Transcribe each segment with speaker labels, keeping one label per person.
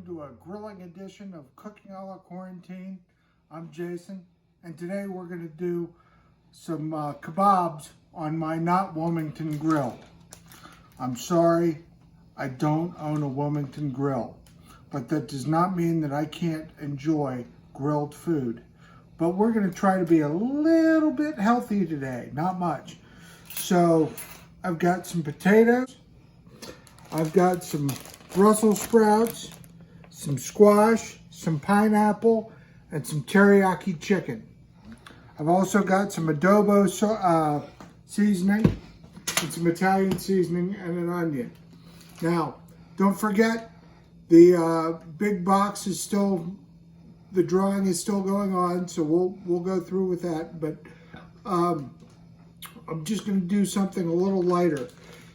Speaker 1: welcome to a grilling edition of Cooking a la Quarantine. I'm Jason, and today we're going to do some kebabs on my not Wilmington grill. I'm sorry, I don't own a Wilmington grill, but that does not mean that I can't enjoy grilled food. But we're going to try to be a little bit healthy today, not much. So I've got some potatoes, I've got some Brussels sprouts, some squash, some pineapple, and some teriyaki chicken. I've also got some adobo seasoning and some Italian seasoning and an onion. Now, don't forget, the big box is still, the drawing is still going on, so we'll go through with that. But I'm just going to do something a little lighter.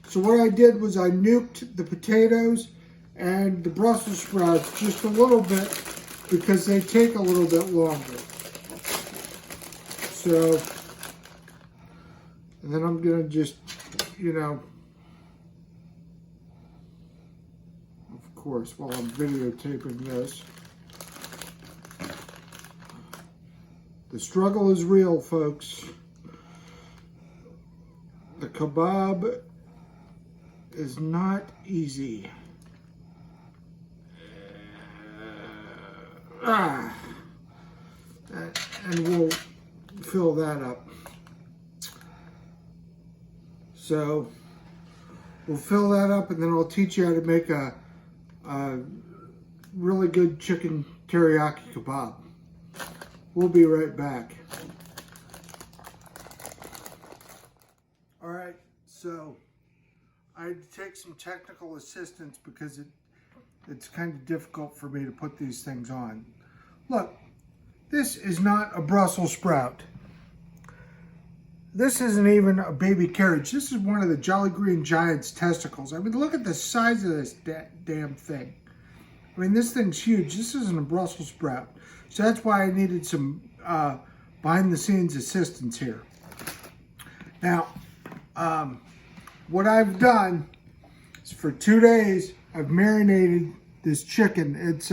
Speaker 1: So what I did was I nuked the potatoes and the Brussels sprouts just a little bit because they take a little bit longer. So, and then I'm going to just, of course, while I'm videotaping this. The struggle is real, folks. The kebab is not easy. And we'll fill that up. So we'll fill that up, and then I'll teach you how to make a really good chicken teriyaki kebab. We'll be right back. All right, so I had to take some technical assistance because it's kind of difficult for me to put these things on. Look, this is not a Brussels sprout. This isn't even a baby carriage. This is one of the Jolly Green Giant's testicles. I mean, look at the size of this damn thing. I mean, this thing's huge. This isn't a Brussels sprout. So that's why I needed some behind-the-scenes assistance here. Now, what I've done is for 2 days, I've marinated this chicken. It's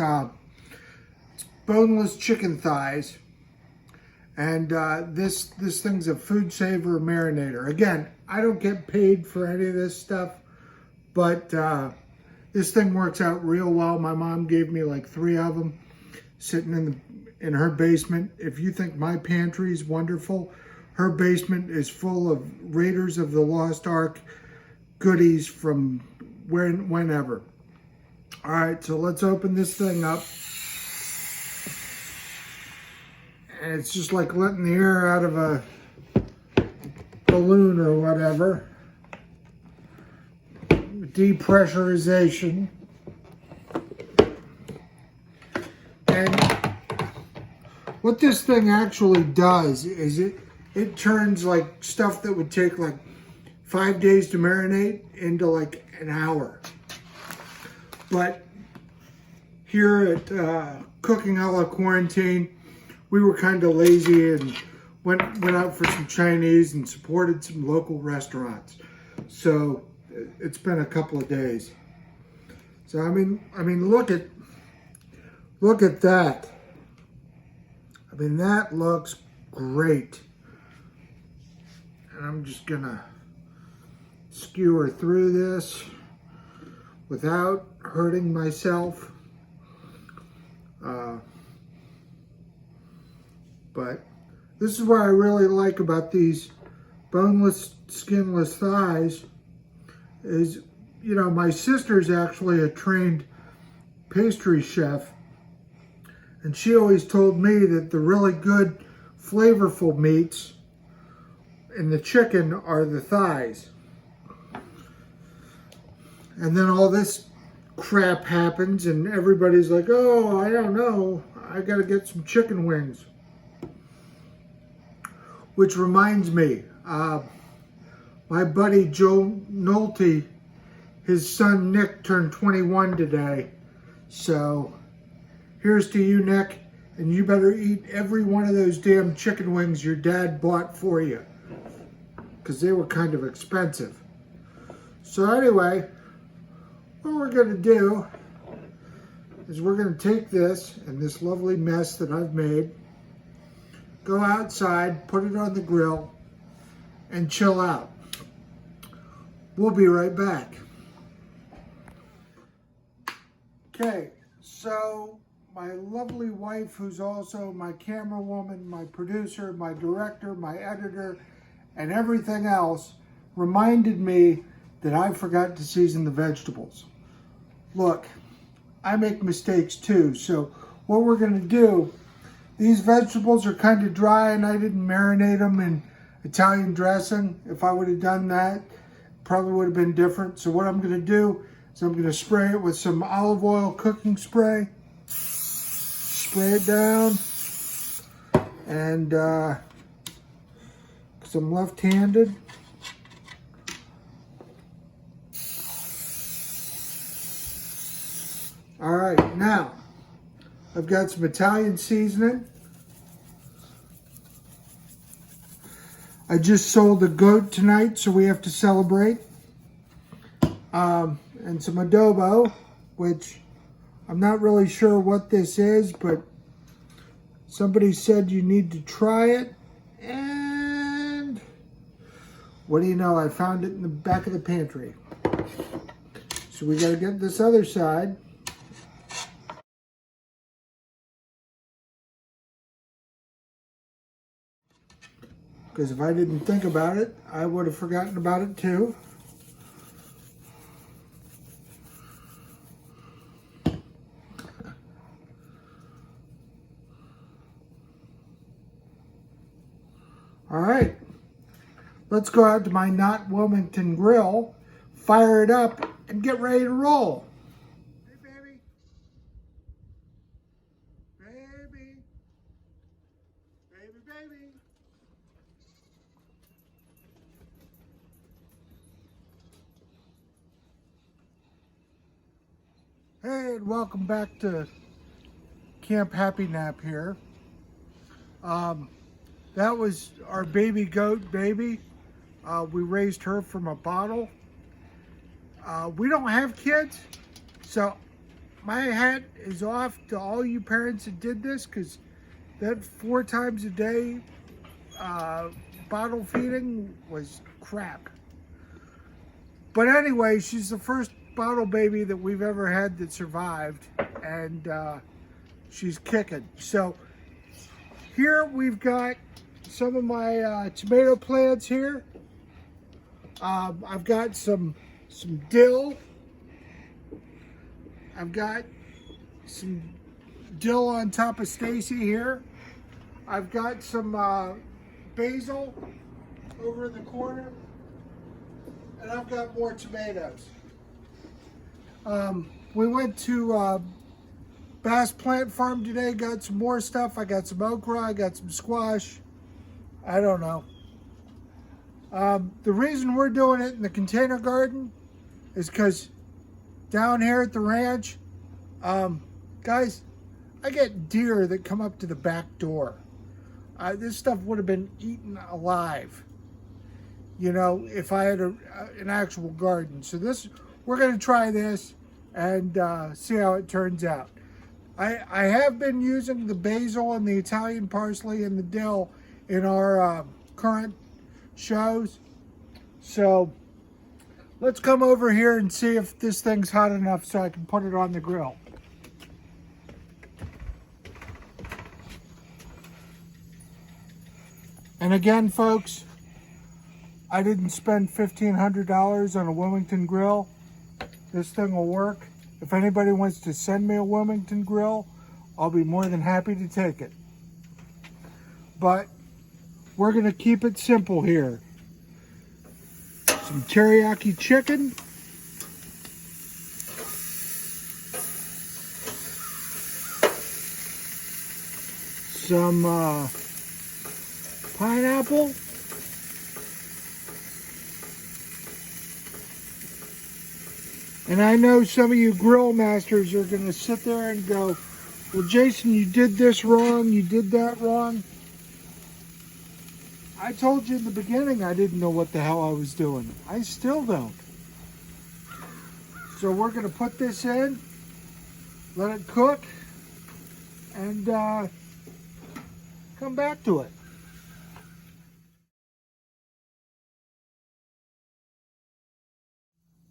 Speaker 1: boneless chicken thighs. And this thing's a food saver marinator. Again, I don't get paid for any of this stuff, but this thing works out real well. My mom gave me like 3 of them sitting in her basement. If you think my pantry is wonderful, her basement is full of Raiders of the Lost Ark goodies from whenever. All right, so let's open this thing up. And it's just like letting the air out of a balloon or whatever. Depressurization. And what this thing actually does is it turns like stuff that would take like 5 days to marinate into like an hour. But here at Cooking a la Quarantine, we were kind of lazy and went out for some Chinese and supported some local restaurants. So it's been a couple of days. So I mean, look at that. I mean, that looks great. And I'm just gonna skewer through this without hurting myself. But this is what I really like about these boneless, skinless thighs is, my sister's actually a trained pastry chef, and she always told me that the really good, flavorful meats in the chicken are the thighs. And then all this crap happens and everybody's like, oh, I don't know, I gotta get some chicken wings. Which reminds me, my buddy Joe Nolte, his son Nick turned 21 today. So here's to you, Nick, and you better eat every one of those damn chicken wings your dad bought for you, because they were kind of expensive. So anyway, what we're gonna do is we're going to take this and this lovely mess that I've made, go outside, put it on the grill, and chill out. We'll be right back. Okay, so my lovely wife, who's also my camera woman, my producer, my director, my editor, and everything else, reminded me that I forgot to season the vegetables. Look, I make mistakes too, so what we're going to do, these vegetables are kind of dry and I didn't marinate them in Italian dressing. If I would have done that, probably would have been different. So what I'm going to do is I'm going to spray it with some olive oil cooking spray. Spray it down, and because I'm left-handed, all right, now I've got some Italian seasoning. I just sold a goat tonight, so we have to celebrate, and some adobo, which I'm not really sure what this is, but somebody said you need to try it. And what do you know? I found it in the back of the pantry. So we got to get this other side. Because if I didn't think about it, I would have forgotten about it too. All right, let's go out to my Not Wilmington grill, fire it up, and get ready to roll. Hey, baby. Baby. Baby, baby. Hey, and welcome back to Camp Happy Nap here. That was our baby goat, Baby. We raised her from a bottle. We don't have kids, so my hat is off to all you parents that did this, because that 4 times a day bottle feeding was crap. But anyway, she's the first bottle baby that we've ever had that survived, and she's kicking. So here we've got some of my tomato plants here. I've got some dill. I've got some dill on top of Stacy here. I've got some basil over in the corner, and I've got more tomatoes. We went to Bass Plant Farm today, got some more stuff. I got some okra, I got some squash. I don't know. The reason we're doing it in the container garden is because down here at the ranch, guys, I get deer that come up to the back door. This stuff would have been eaten alive, you know, if I had an actual garden. So we're going to try this and see how it turns out. I have been using the basil and the Italian parsley and the dill in our current shows. So let's come over here and see if this thing's hot enough so I can put it on the grill. And again, folks, I didn't spend $1,500 on a Wilmington grill. This thing will work. If anybody wants to send me a Wilmington grill, I'll be more than happy to take it. But we're going to keep it simple here. Some teriyaki chicken. Some pineapple. And I know some of you grill masters are going to sit there and go, well, Jason, you did this wrong, you did that wrong. I told you in the beginning I didn't know what the hell I was doing. I still don't. So we're going to put this in. let it cook, and come back to it.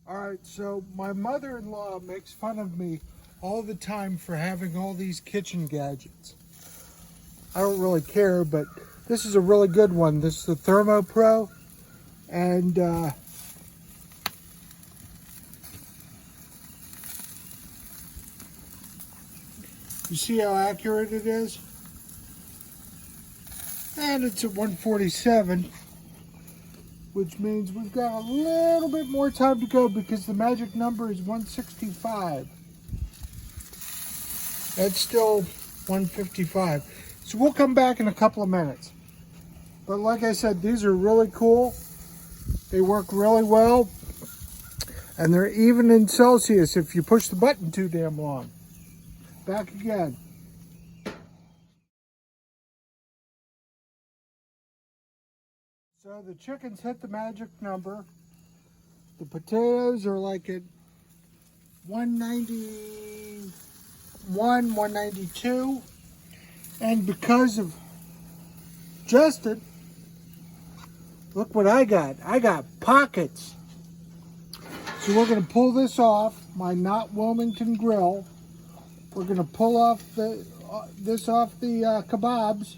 Speaker 1: All right, so my mother-in-law makes fun of me all the time for having all these kitchen gadgets. I don't really care, but this is a really good one. This is the Thermo Pro, and you see how accurate it is? And it's at 147, which means we've got a little bit more time to go because the magic number is 165. That's still 155. So we'll come back in a couple of minutes. But like I said, these are really cool. They work really well. And they're even in Celsius if you push the button too damn long. Back again. So the chickens hit the magic number. The potatoes are like at 191, 192. And because of Justin, look what I got. I got pockets. So we're going to pull this off my Not Wilmington grill. We're going to pull off this off the kebabs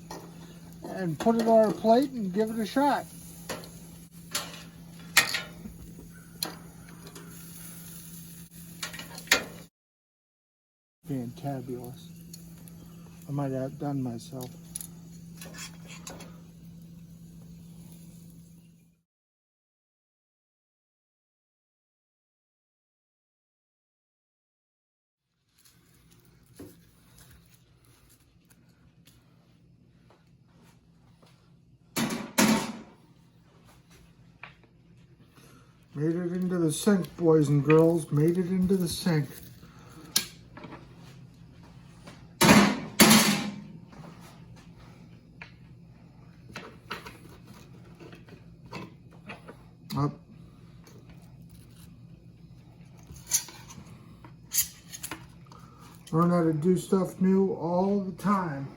Speaker 1: and put it on our plate and give it a shot. Fantabulous. I might have outdone myself. Made it into the sink, boys and girls. Made it into the sink. Up. Learn how to do stuff new all the time.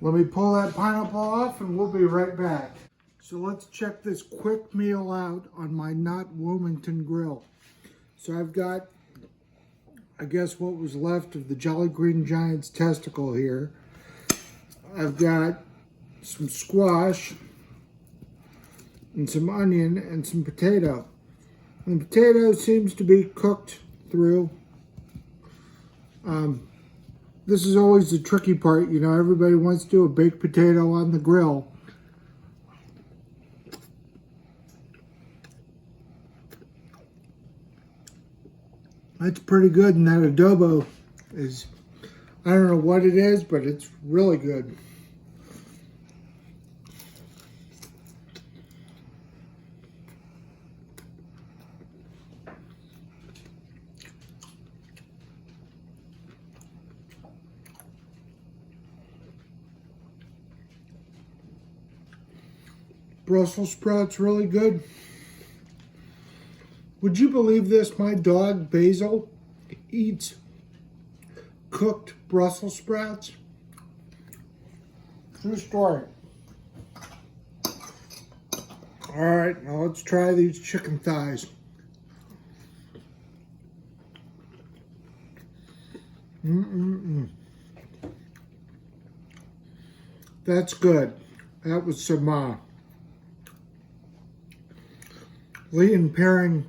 Speaker 1: Let me pull that pineapple off and we'll be right back. So let's check this quick meal out on my Not Wilmington grill. So I've got, I guess, what was left of the Jolly Green Giant's testicle here. I've got some squash and some onion and some potato. And the potato seems to be cooked through. This is always the tricky part, you know, everybody wants to do a baked potato on the grill. That's pretty good, and that adobo is, I don't know what it is, but it's really good. Brussels sprouts really good. Would you believe this? My dog Basil eats cooked Brussels sprouts. True story. All right, now let's try these chicken thighs. That's good. That was some Lee and Pairing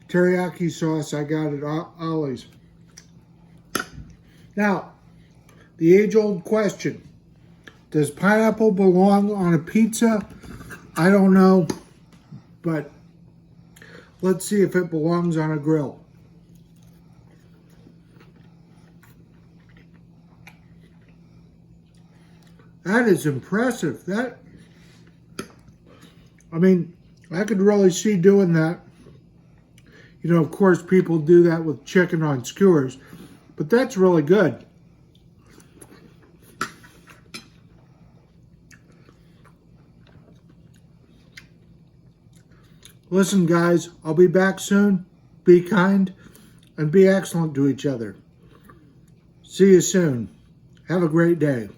Speaker 1: teriyaki sauce I got at Ollie's. Now, the age-old question. Does pineapple belong on a pizza? I don't know, but let's see if it belongs on a grill. That is impressive. I mean, I could really see doing that. You know, of course, people do that with chicken on skewers, but that's really good. Listen, guys, I'll be back soon. Be kind and be excellent to each other. See you soon. Have a great day.